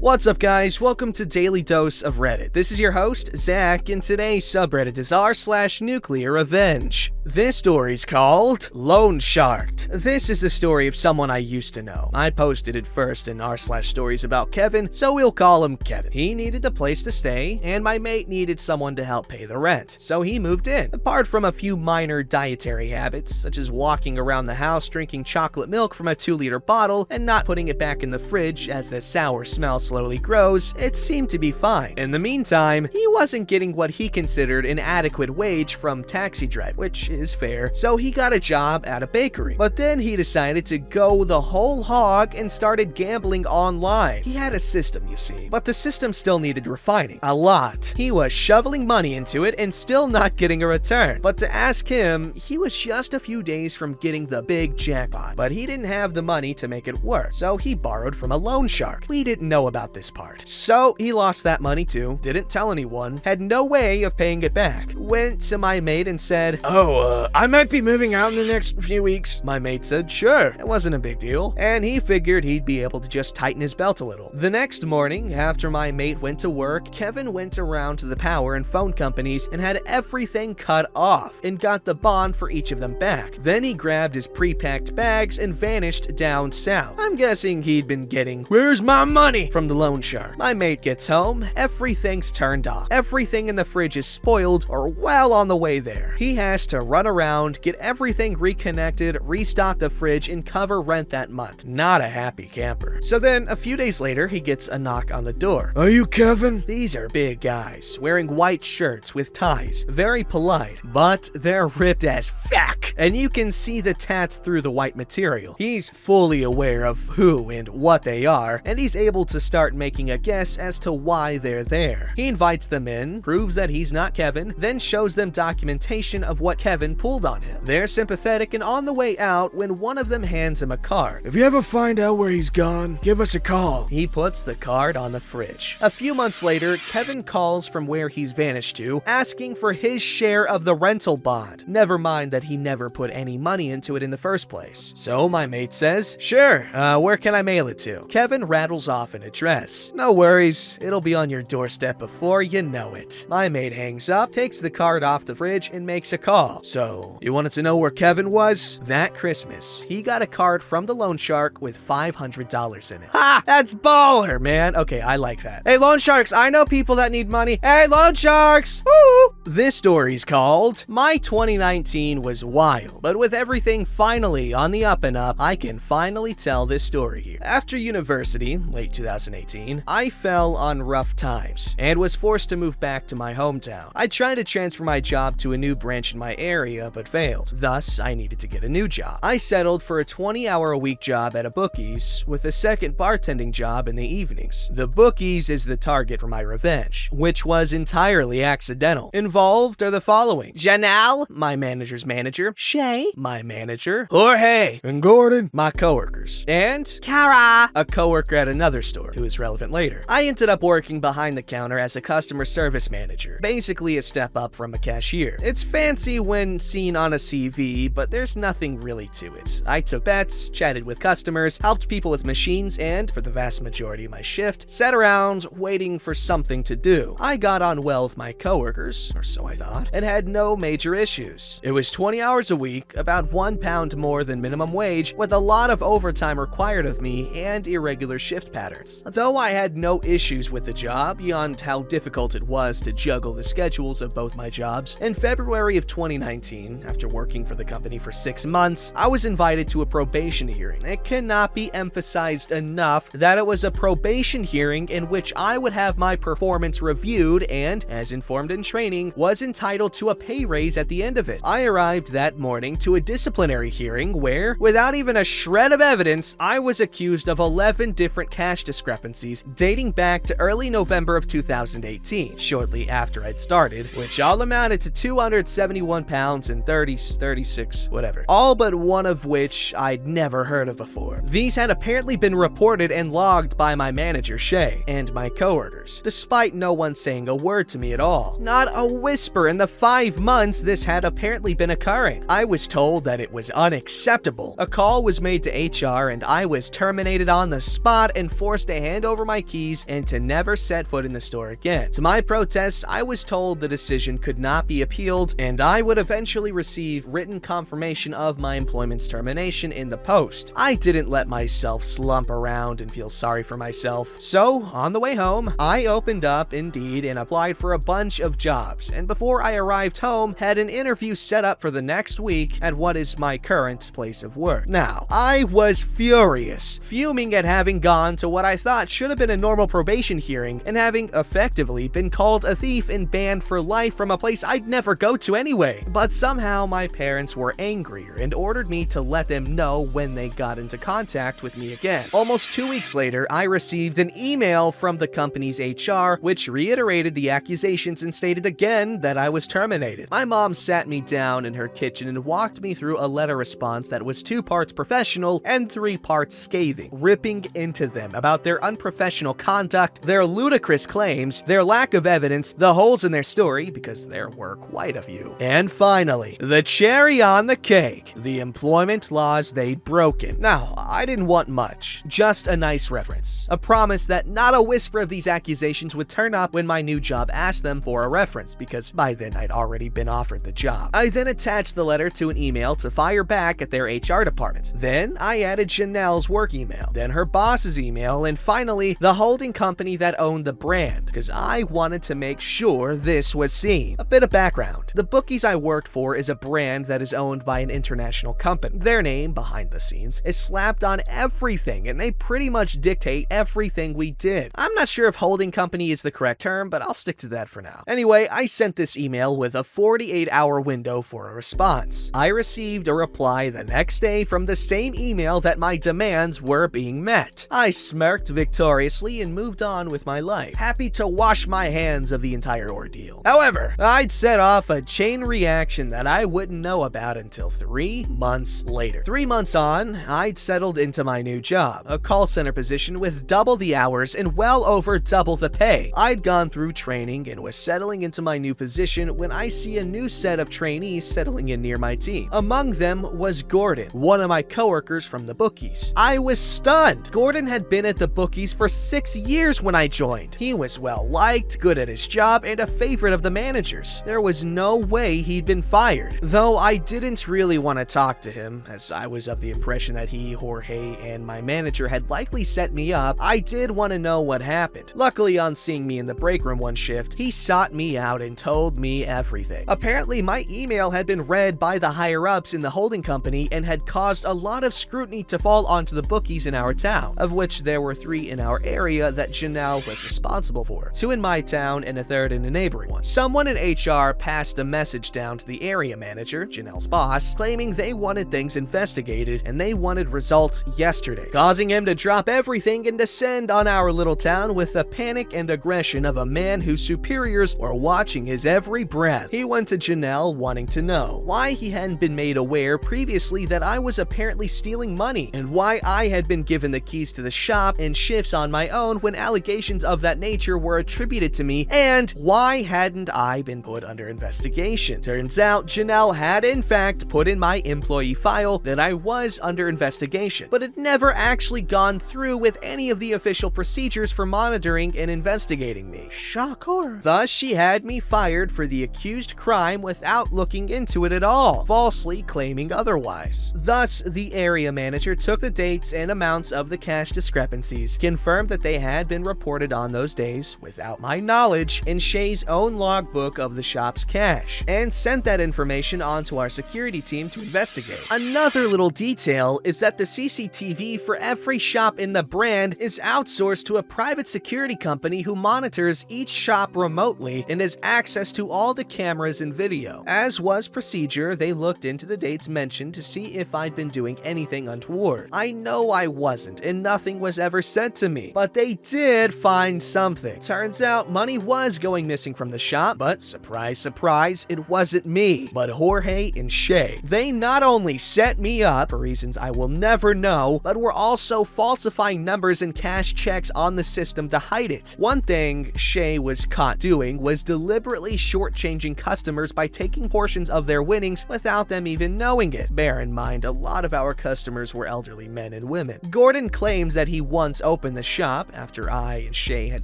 What's up, guys? Welcome to Daily Dose of Reddit. This is your host, Zach, and today's subreddit is r/NuclearRevenge. This story's called Loan Sharked. This is the story of someone I used to know. I posted it first in r/stories about Kevin, so we'll call him Kevin. He needed a place to stay, and my mate needed someone to help pay the rent, so he moved in. Apart from a few minor dietary habits, such as walking around the house drinking chocolate milk from a 2-liter bottle and not putting it back in the fridge as the sour smell slowly grows, it seemed to be fine. In the meantime, he wasn't getting what he considered an adequate wage from taxi drive, which is fair, so he got a job at a bakery. But then he decided to go the whole hog and started gambling online. He had a system, you see, but the system still needed refining. A lot. He was shoveling money into it and still not getting a return. But to ask him, he was just a few days from getting the big jackpot, but he didn't have the money to make it work, so he borrowed from a loan shark. We didn't know about this part. So he lost that money too, didn't tell anyone, had no way of paying it back. Went to my mate and said, I might be moving out in the next few weeks. My mate said, sure, it wasn't a big deal, and he figured he'd be able to just tighten his belt a little. The next morning, after my mate went to work, Kevin went around to the power and phone companies and had everything cut off and got the bond for each of them back. Then he grabbed his pre-packed bags and vanished down south. I'm guessing he'd been getting, "Where's my money?" from the loan shark. My mate gets home, everything's turned off. Everything in the fridge is spoiled or well on the way there. He has to run around, get everything reconnected, restock the fridge, and cover rent that month. Not a happy camper. So then, a few days later, he gets a knock on the door. "Are you Kevin?" These are big guys, wearing white shirts with ties. Very polite, but they're ripped as fuck, and you can see the tats through the white material. He's fully aware of who and what they are, and he's able to start making a guess as to why they're there. He invites them in, proves that he's not Kevin, then shows them documentation of what Kevin pulled on him. They're sympathetic and on the way out when one of them hands him a card. "If you ever find out where he's gone, give us a call." He puts the card on the fridge. A few months later, Kevin calls from where he's vanished to, asking for his share of the rental bond. Never mind that he never put any money into it in the first place. So my mate says, "Sure, where can I mail it to?" Kevin rattles off an address. "No worries, it'll be on your doorstep before you know it." My mate hangs up, takes the card off the fridge, and makes a call. "So, you wanted to know where Kevin was?" That Christmas, he got a card from the loan shark with $500 in it. Ha! That's baller, man. Okay, I like that. Hey, loan sharks, I know people that need money. Hey, loan sharks! Woo! This story's called My 2019 Was Wild, but with everything finally on the up and up, I can finally tell this story here. After university, late 2018, I fell on rough times and was forced to move back to my hometown. I tried to transfer my job to a new branch in my area, but failed. Thus, I needed to get a new job. I settled for a 20-hour-a-week job at a Bookies with a second bartending job in the evenings. The Bookies is the target for my revenge, which was entirely accidental. Involved are the following: Janelle, my manager's manager; Shay, my manager; Jorge and Gordon, my coworkers; and Kara, a coworker at another store who is relevant later. I ended up working behind the counter as a customer service manager, basically a step up from a cashier. It's fancy when seen on a CV, but there's nothing really to it. I took bets, chatted with customers, helped people with machines, and, for the vast majority of my shift, sat around waiting for something to do. I got on well with my coworkers, or so I thought, and had no major issues. It was 20 hours a week, about £1 more than minimum wage, with a lot of overtime required of me and irregular shift patterns. Though I had no issues with the job beyond how difficult it was to juggle the schedules of both my jobs, in February of 2019, after working for the company for 6 months, I was invited to a probation hearing. It cannot be emphasized enough that it was a probation hearing in which I would have my performance reviewed and, as informed in training, was entitled to a pay raise at the end of it. I arrived that morning to a disciplinary hearing where, without even a shred of evidence, I was accused of 11 different cash discrepancies dating back to early November of 2018, shortly after I'd started, which all amounted to £271 and 36, whatever. All but one of which I'd never heard of before. These had apparently been reported and logged by my manager, Shay, and my coworkers, despite no one saying a word to me at all. Not a whisper in the 5 months this had apparently been occurring. I was told that it was unacceptable. A call was made to HR and I was terminated on the spot and forced to hand hand over my keys and to never set foot in the store again. To my protests, I was told the decision could not be appealed, and I would eventually receive written confirmation of my employment's termination in the post. I didn't let myself slump around and feel sorry for myself. So, on the way home, I opened up Indeed and applied for a bunch of jobs, and before I arrived home, had an interview set up for the next week at what is my current place of work. Now, I was furious, fuming at having gone to what I thought should have been a normal probation hearing and having effectively been called a thief and banned for life from a place I'd never go to anyway. But somehow my parents were angrier and ordered me to let them know when they got into contact with me again. Almost 2 weeks later, I received an email from the company's HR which reiterated the accusations and stated again that I was terminated. My mom sat me down in her kitchen and walked me through a letter response that was 2 parts professional and 3 parts scathing, ripping into them about their unprofessional conduct, their ludicrous claims, their lack of evidence, the holes in their story, because there were quite a few. And finally, the cherry on the cake, the employment laws they'd broken. Now, I didn't want much, just a nice reference, a promise that not a whisper of these accusations would turn up when my new job asked them for a reference, because by then I'd already been offered the job. I then attached the letter to an email to fire back at their HR department. Then I added Janelle's work email, then her boss's email, and finally the holding company that owned the brand, because I wanted to make sure this was seen. A bit of background. The Bookies I worked for is a brand that is owned by an international company. Their name, behind the scenes, is slapped on everything, and they pretty much dictate everything we did. I'm not sure if holding company is the correct term, but I'll stick to that for now. Anyway, I sent this email with a 48-hour window for a response. I received a reply the next day from the same email that my demands were being met. I smirked victoriously and moved on with my life, happy to wash my hands of the entire ordeal. However, I'd set off a chain reaction that I wouldn't know about until 3 months later. 3 months on, I'd settled into my new job, a call center position with double the hours and well over double the pay. I'd gone through training and was settling into my new position when I see a new set of trainees settling in near my team. Among them was Gordon, one of my coworkers from the Bookies. I was stunned. Gordon had been at the Bookies for 6 years when I joined. He was well liked, good at his job, and a favorite of the managers. There was no way he'd been fired. Though I didn't really want to talk to him, as I was of the impression that he, Jorge, and my manager had likely set me up, I did want to know what happened. Luckily, on seeing me in the break room one shift, he sought me out and told me everything. Apparently, my email had been read by the higher-ups in the holding company and had caused a lot of scrutiny to fall onto the Bookies in our town, of which there were 3 in our area that Janelle was responsible for, 2 in my town and a 3rd in a neighboring one. Someone in HR passed a message down to the area manager, Janelle's boss, claiming they wanted things investigated and they wanted results yesterday, causing him to drop everything and descend on our little town with the panic and aggression of a man whose superiors were watching his every breath. He went to Janelle wanting to know why he hadn't been made aware previously that I was apparently stealing money, and why I had been given the keys to the shop and shifts on my own when allegations of that nature were attributed to me, and why hadn't I been put under investigation. Turns out Janelle had in fact put in my employee file that I was under investigation, but had never actually gone through with any of the official procedures for monitoring and investigating me. Shocker. Thus, she had me fired for the accused crime without looking into it at all, falsely claiming otherwise. Thus, the area manager took the dates and amounts of the cash discrepancies, confirmed that they had been reported on those days without my knowledge in Shay's own logbook of the shop's cash, and sent that information on to our security team to investigate. Another little detail is that the CCTV for every shop in the brand is outsourced to a private security company who monitors each shop remotely and has access to all the cameras and video. As was procedure, they looked into the dates mentioned to see if I'd been doing anything untoward. I know I wasn't, and nothing was ever said to me, but they did find something. Turns out money was going missing from the shop, but surprise, surprise, it wasn't me, but Jorge and Shay. They not only set me up for reasons I will never know, but were also falsifying numbers and cash checks on the system to hide it. One thing Shay was caught doing was deliberately shortchanging customers by taking portions of their winnings without them even knowing it. Bear in mind, a lot of our customers were elderly men and women. Gordon claims that he once opened opened the shop after I and Shay had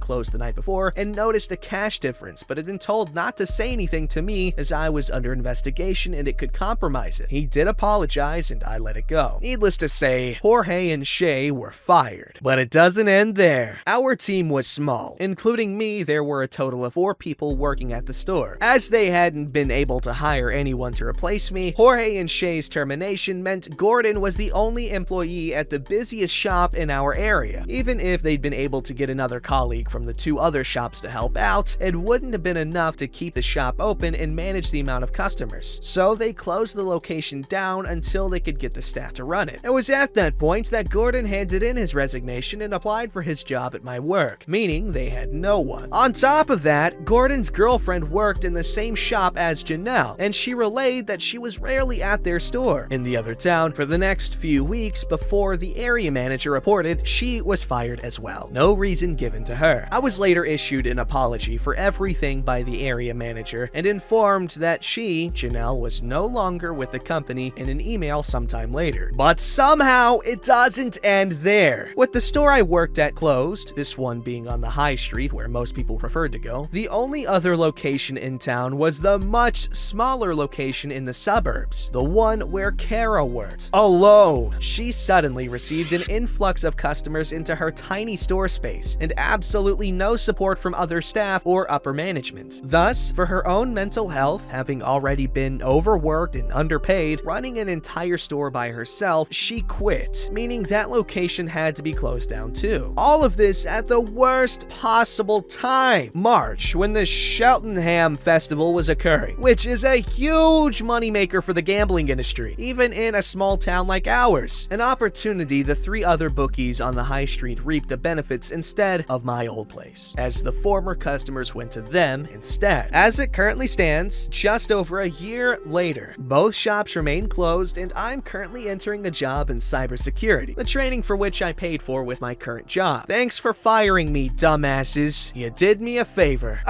closed the night before and noticed a cash difference, but had been told not to say anything to me as I was under investigation and it could compromise it. He did apologize and I let it go. Needless to say, Jorge and Shay were fired. But it doesn't end there. Our team was small. Including me, there were a total of 4 people working at the store. As they hadn't been able to hire anyone to replace me, Jorge and Shay's termination meant Gordon was the only employee at the busiest shop in our area. Even if they'd been able to get another colleague from the 2 other shops to help out, it wouldn't have been enough to keep the shop open and manage the amount of customers. So they closed the location down until they could get the staff to run it. It was at that point that Gordon handed in his resignation and applied for his job at my work, meaning they had no one. On top of that, Gordon's girlfriend worked in the same shop as Janelle, and she relayed that she was rarely at their store in the other town for the next few weeks before the area manager reported she was fired as well. No reason given to her. I was later issued an apology for everything by the area manager and informed that she, Janelle, was no longer with the company in an email sometime later. But somehow it doesn't end there. With the store I worked at closed, this one being on the high street where most people preferred to go, the only other location in town was the much smaller location in the suburbs, the one where Kara worked. Alone, she suddenly received an influx of customers into her tiny store space and absolutely no support from other staff or upper management. Thus, for her own mental health, having already been overworked and underpaid, running an entire store by herself, she quit, meaning that location had to be closed down too. All of this at the worst possible time, March, when the Cheltenham Festival was occurring, which is a huge moneymaker for the gambling industry, even in a small town like ours. An opportunity the 3 other bookies on the high street reaped the benefits instead of my old place, as the former customers went to them instead. As it currently stands, just over a year later, both shops remain closed and I'm currently entering a job in cybersecurity, the training for which I paid for with my current job. Thanks for firing me, dumbasses. You did me a favor.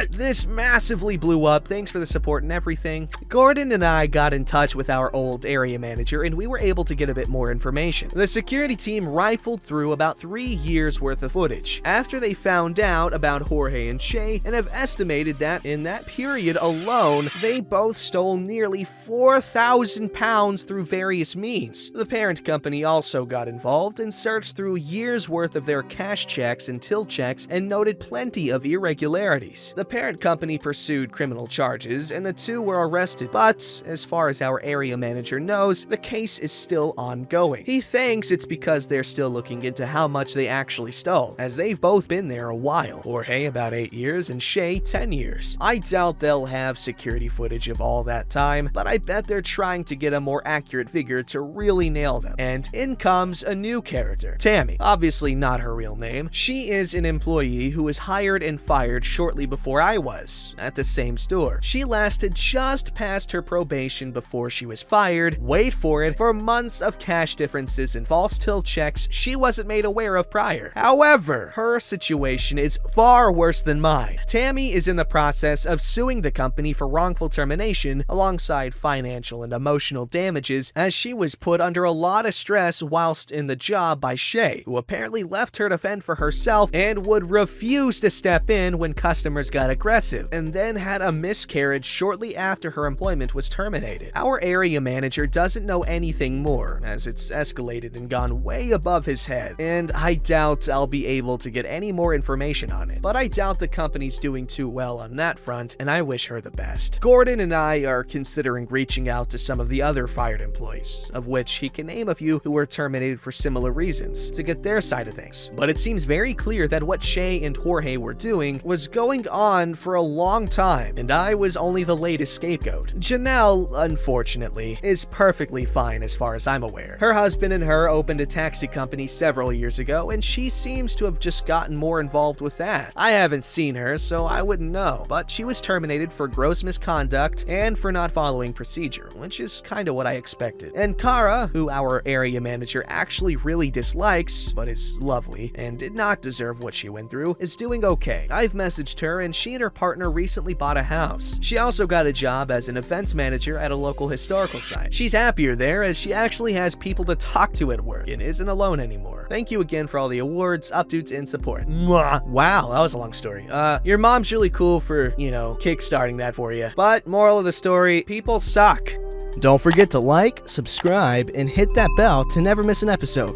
This massively blew up. Thanks for the support and everything. Gordon and I got in touch with our old area manager and we were able to get a bit more information. The security team rifled through about 3 years worth of footage after they found out about Jorge and Shay and have estimated that in that period alone, they both stole nearly 4,000 pounds through various means. The parent company also got involved and searched through years worth of their cash checks and till checks and noted plenty of irregularities. The parent company pursued criminal charges and the 2 were arrested, but as far as our area manager knows, the case is still ongoing. He thinks it's because they're still looking into how much they actually stole, as they've both been there a while. Jorge about 8 years and Shay 10 years. I doubt they'll have security footage of all that time, but I bet they're trying to get a more accurate figure to really nail them. And in comes a new character, Tammy. Obviously not her real name. She is an employee who was hired and fired shortly before I was, at the same store. She lasted just past her probation before she was fired, wait for it, for months of cash differences and false till checks she wasn't made aware of prior. However, her situation is far worse than mine. Tammy is in the process of suing the company for wrongful termination alongside financial and emotional damages, as she was put under a lot of stress whilst in the job by Shay, who apparently left her to fend for herself and would refuse to step in when customers got aggressive, and then had a miscarriage shortly after her employment was terminated. Our area manager doesn't know anything more, as it's escalated and gone way above his head, and I doubt I'll be able to get any more information on it. But I doubt the company's doing too well on that front, and I wish her the best. Gordon and I are considering reaching out to some of the other fired employees, of which he can name a few who were terminated for similar reasons, to get their side of things. But it seems very clear that what Shay and Jorge were doing was going on for a long time, and I was only the latest scapegoat. Janelle, unfortunately, is perfectly fine as far as I'm aware. Her husband and her opened a taxi company several years ago, and she seems to have just gotten more involved with that. I haven't seen her, so I wouldn't know, but she was terminated for gross misconduct and for not following procedure, which is kinda what I expected. And Kara, who our area manager actually really dislikes, but is lovely, and did not deserve what she went through, is doing okay. I've messaged her, and she and her partner recently bought a house. She also got a job as an events manager at a local historical site. She's happier there, as she actually has people to talk to at work and isn't alone anymore. Thank you again again for all the awards, updates, and support. Mwah. Wow, that was a long story. Your mom's really cool for, you know, kickstarting that for you. But moral of the story, people suck. Don't forget to like, subscribe, and hit that bell to never miss an episode.